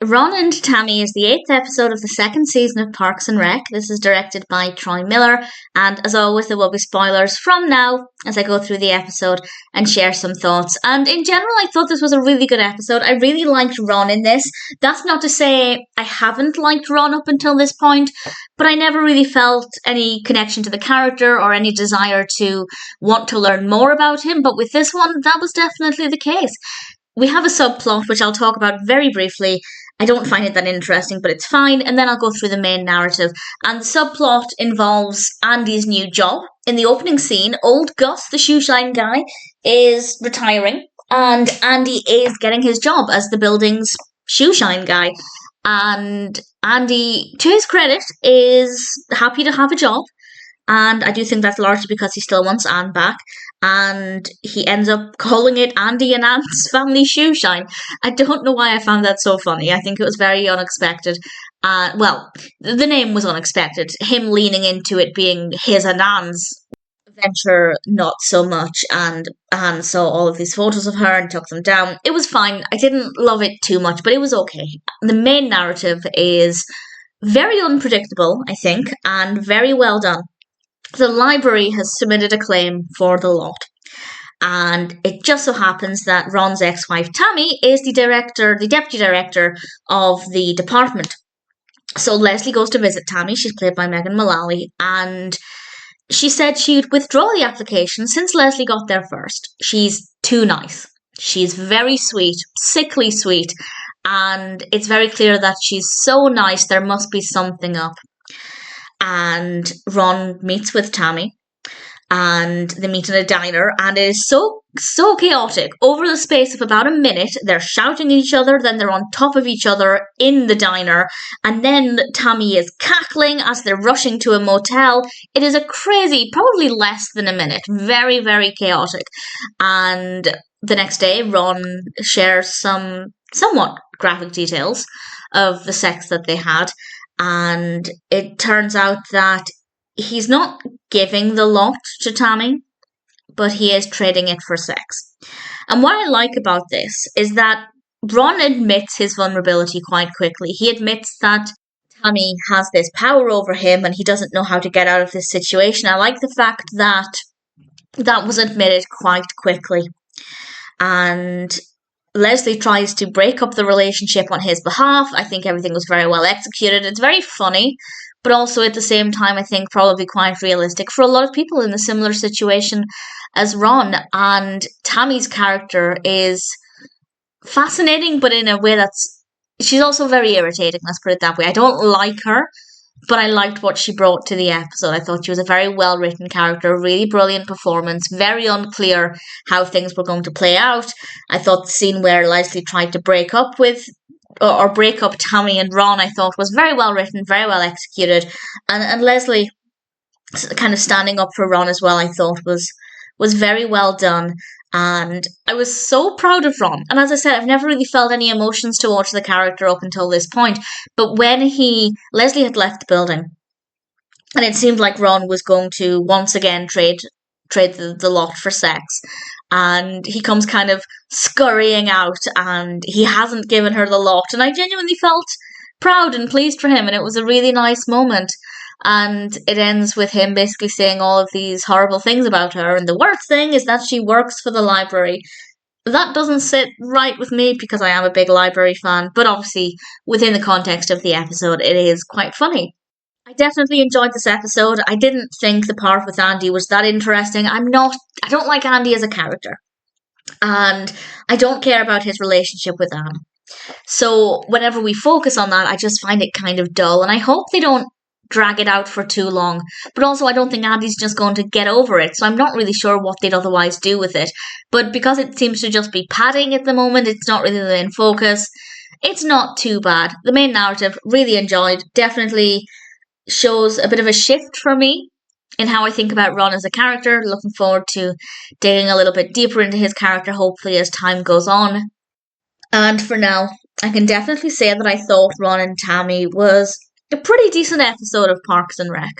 Ron and Tammy is the 8th episode of the second season of Parks and Rec. This is directed by Troy Miller, and as always, there will be spoilers from now as I go through the episode and share some thoughts. And in general, I thought this was a really good episode. I really liked Ron in this. That's not to say I haven't liked Ron up until this point, but I never really felt any connection to the character or any desire to want to learn more about him. But with this one, that was definitely the case. We have a subplot, which I'll talk about very briefly. I don't find it that interesting, but it's fine. And then I'll go through the main narrative. And the subplot involves Andy's new job. In the opening scene, old Gus, the shoeshine guy, is retiring. And Andy is getting his job as the building's shoeshine guy. And Andy, to his credit, is happy to have a job. And I do think that's largely because he still wants Anne back. And he ends up calling it Andy and Anne's Family Shoeshine. I don't know why I found that so funny. I think it was very unexpected. Well, the name was unexpected. Him leaning into it being his and Anne's venture, not so much. And Anne saw all of these photos of her and took them down. It was fine. I didn't love it too much, but it was okay. The main narrative is very unpredictable, I think, and very well done. The library has submitted a claim for the lot. And it just so happens that Ron's ex-wife, Tammy, is the deputy director of the department. So Leslie goes to visit Tammy. She's played by Mullally. And she said she'd withdraw the application since Leslie got there first. She's too nice. She's very sweet, sickly sweet. And it's very clear that she's so nice, there must be something up. And Ron meets with Tammy, and they meet in a diner, and it is so chaotic. Over the space of about a minute, they're shouting at each other, then they're on top of each other in the diner, and then Tammy is cackling as they're rushing to a motel. It is a crazy, probably less than a minute, very, very chaotic. And the next day, Ron shares some somewhat graphic details of the sex that they had. And it turns out that he's not giving the lot to Tammy, but he is trading it for sex. And what I like about this is that Ron admits his vulnerability quite quickly. He admits that Tammy has this power over him and he doesn't know how to get out of this situation. I like the fact that that was admitted quite quickly. And Leslie tries to break up the relationship on his behalf. I think everything was very well executed. It's very funny, but also at the same time, I think probably quite realistic for a lot of people in a similar situation as Ron. And Tammy's character is fascinating, but in a way she's also very irritating, let's put it that way. I don't like her, but I liked what she brought to the episode. I thought she was a very well-written character, really brilliant performance, very unclear how things were going to play out. I thought the scene where Leslie tried to break up Tammy and Ron, I thought was very well written, very well executed. And Leslie kind of standing up for Ron as well, I thought was very well done. And I was so proud of Ron. And as I said, I've never really felt any emotions towards the character up until this point. But when Leslie had left the building, and it seemed like Ron was going to once again trade the lot for sex. And he comes kind of scurrying out, and he hasn't given her the lot. And I genuinely felt proud and pleased for him, and it was a really nice moment. And it ends with him basically saying all of these horrible things about her. And the worst thing is that she works for the library. That doesn't sit right with me because I am a big library fan. But obviously, within the context of the episode, it is quite funny. I definitely enjoyed this episode. I didn't think the part with Andy was that interesting. I don't like Andy as a character. And I don't care about his relationship with Anne. So whenever we focus on that, I just find it kind of dull. And I hope they don't drag it out for too long. But also, I don't think Andy's just going to get over it, so I'm not really sure what they'd otherwise do with it. But because it seems to just be padding at the moment, it's not really the main focus. It's not too bad. The main narrative, really enjoyed. Definitely shows a bit of a shift for me in how I think about Ron as a character. Looking forward to digging a little bit deeper into his character, hopefully, as time goes on. And for now, I can definitely say that I thought Ron and Tammy was a pretty decent episode of Parks and Rec.